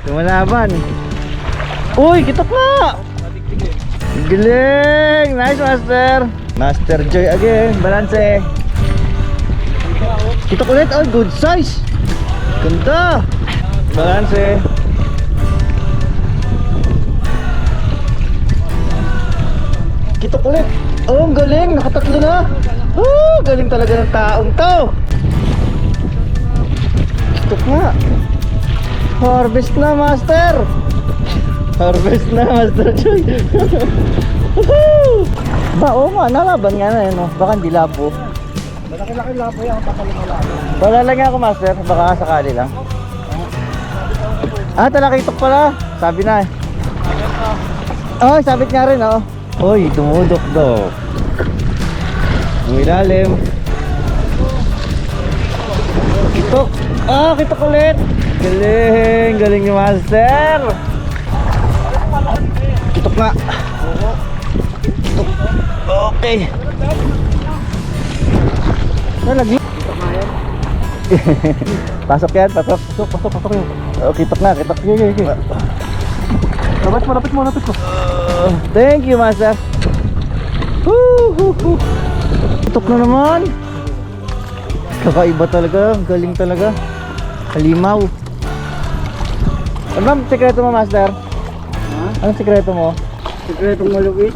Lumalaban. Uy, kitok na! Galing! Nice, Master! Master Joy again. Balance. Kitok ulit. Oh, good size. Ganda. Balance. Kitok ulit. Oh, ang galing. Nakatatlo na. Oh, galing talaga ng taong to. Kitok nga. Harvest na, Master. Harvest na, Master Joy. Ba, oo nga, nalaban nga na yun. Baka hindi labo. Malaki-laki labo yan, pataling na labo. Wala ako, Master. Baka sakali lang. Ah, talakitok pala. Sabi na eh. Oh, sabit nga rin, oh. Uy, dumudok-dok. Ang ilalim. Kitok. Ah, kitok ulit. Galing, galing ni Master. Kitok nga. Kitok. Okay. Nalaglag. Kitok na yan. Pasok yan, pasok. Pasok yun. Oh, kitok na, kitok. Okay. Lapit mo. Thank you, Master. Kitok na naman. Kakaiba talaga, galing talaga. Halimaw. Ano bang sekreto mo, Master? Ha? Anong sekreto mo? Sikretong malupit.